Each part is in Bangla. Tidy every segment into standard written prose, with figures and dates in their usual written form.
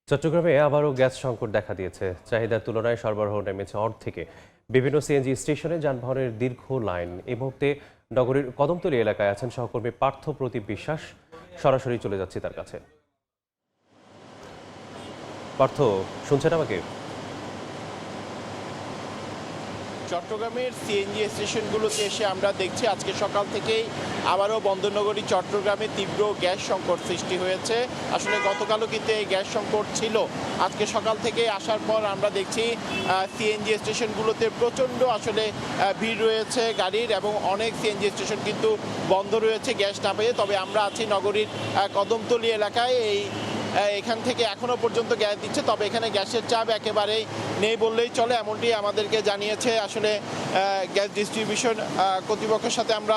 চট্টগ্রামে আবারও গ্যাস সংকট দেখা দিয়েছে। চাহিদার তুলনায় সরবরাহ নেমেছে অর্ধেকে। বিভিন্ন সিএনজি স্টেশনে যানবাহনের দীর্ঘ লাইন। এই মুহূর্তে নগরীর কদমতলী এলাকায় আছেন সহকর্মী পার্থ প্রদীপ বিশ্বাস। সরাসরি চলে যাচ্ছি তার কাছে। পার্থ, শুনছেন আমাকে? চট্টগ্রামের সিএনজি স্টেশনগুলোতে এসে আমরা দেখছি আজকে সকাল থেকেই আবারও বন্দরনগরী চট্টগ্রামে তীব্র গ্যাস সংকট সৃষ্টি হয়েছে। আসলে গতকালও কিন্তু এই গ্যাস সংকট ছিল। আজকে সকাল থেকে আসার পর আমরা দেখছি সিএনজি স্টেশনগুলোতে প্রচণ্ড আসলে ভিড় রয়েছে গাড়ির, এবং অনেক সিএনজি স্টেশন কিন্তু বন্ধ রয়েছে গ্যাস না পেয়ে। তবে আমরা আছি নগরীর কদমতলী এলাকায়। এখান থেকে এখনো পর্যন্ত গ্যাস দিচ্ছে, তবে এখানে গ্যাসের চাপ একেবারেই নেই বললেই চলে, এমনটি আমাদেরকে জানিয়েছে আসলে গ্যাস ডিস্ট্রিবিউশন কর্তৃপক্ষের সাথে আমরা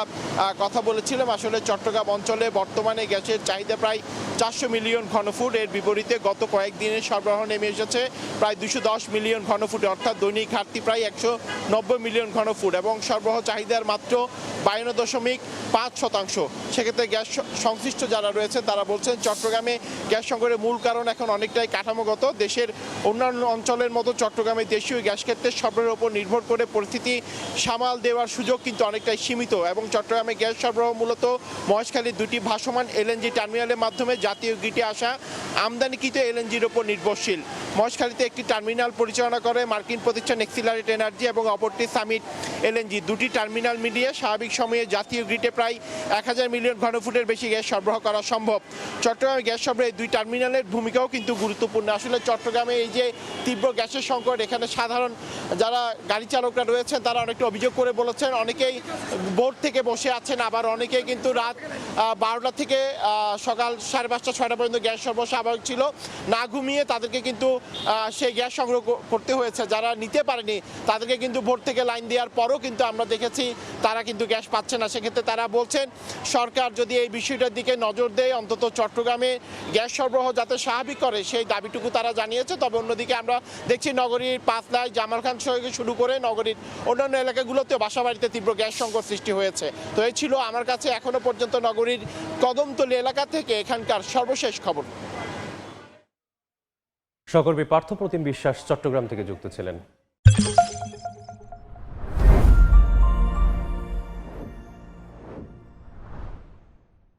কথা বলেছিলাম। আসলে চট্টগ্রাম অঞ্চলে বর্তমানে গ্যাসের চাহিদা প্রায় 400 মিলিয়ন ঘনফুট। এর বিপরীতে গত কয়েকদিনের সরবরাহ নেমে এসেছে প্রায় 210 মিলিয়ন ঘনফুট, অর্থাৎ দৈনিক ঘাটতি প্রায় 190 মিলিয়ন ঘনফুট, এবং সরবরাহ চাহিদার মাত্র 52.5%। সেক্ষেত্রে গ্যাস সংশ্লিষ্ট যারা রয়েছে তারা বলছেন চট্টগ্রামে গ্যাস সংকটের মূল কারণ এখন অনেকটাই কাঠামোগত। দেশের অন্যান্য অঞ্চলের মতো চট্টগ্রামে দেশীয় গ্যাস ক্ষেত্রের সরবরাহের উপর নির্ভর করে পরিস্থিতি সামাল দেওয়ার সুযোগ কিন্তু অনেকটাই সীমিত, এবং চট্টগ্রামে গ্যাস সরবরাহ মূলত মহেশখালীর দুটি ভাসমান এলএনজি টার্মিনালের মাধ্যমে জাতীয় গ্রিডে আসা আমদানিকৃত এলএনজির উপর নির্ভরশীল। মহেশখালীতে একটি টার্মিনাল পরিচালনা করে মার্কিন প্রতিষ্ঠান এক্সিলারেট এনার্জি, এবং অপরটি সামিট এলএনজি। দুটি টার্মিনাল মিলিয়ে স্বাভাবিক সময়ে জাতীয় গ্রিডে প্রায় 1000 মিলিয়ন ঘনফুটের বেশি গ্যাস সরবরাহ করা সম্ভব। চট্টগ্রামে গ্যাস সরবরাহে দুই টার্মিনালের ভূমিকাও কিন্তু গুরুত্বপূর্ণ। আসলে চট্টগ্রামে এই যে তীব্র গ্যাসের সংকট, এখানে সাধারণ যারা গাড়ি চালকরা রয়েছেন তারা অনেকটা অভিযোগ করে বলেছেন, অনেকেই ভোর থেকে বসে আছেন, আবার অনেকেই কিন্তু রাত 12টা থেকে সকাল 5:30 6টা পর্যন্ত গ্যাস সরবরাহ স্বাভাবিক ছিল, না ঘুমিয়ে তাদেরকে কিন্তু সেই গ্যাস সংগ্রহ করতে হয়েছে। যারা নিতে পারেনি তাদেরকে কিন্তু ভোর থেকে লাইন দেওয়ার পরও কিন্তু আমরা দেখেছি তারা কিন্তু গ্যাস পাচ্ছে না। সেক্ষেত্রে তারা বলছেন সরকার যদি এই বিষয়টার দিকে নজর দেয়, অন্তত চট্টগ্রামে গ্যাস সরবরাহ যাতে স্বাভাবিক করে সেই দাবিটুকু তারা জানিয়েছে। তবে অন্যদিকে আমরা দেখছি নগরীর পাঁচলায় জামালখান থেকে শুরু করে নগরীর অন্যান্য এলাকাগুলোতেও বাসাবাড়িতে তীব্র গ্যাস সংকট সৃষ্টি হয়েছে। তো এই ছিল আমার কাছে এখনো পর্যন্ত নগরীর কদমতলী এলাকা থেকে এখানকার সর্বশেষ খবর। সহকর্মী পার্থ প্রতিম বিশ্বাস চট্টগ্রাম থেকে যুক্ত ছিলেন।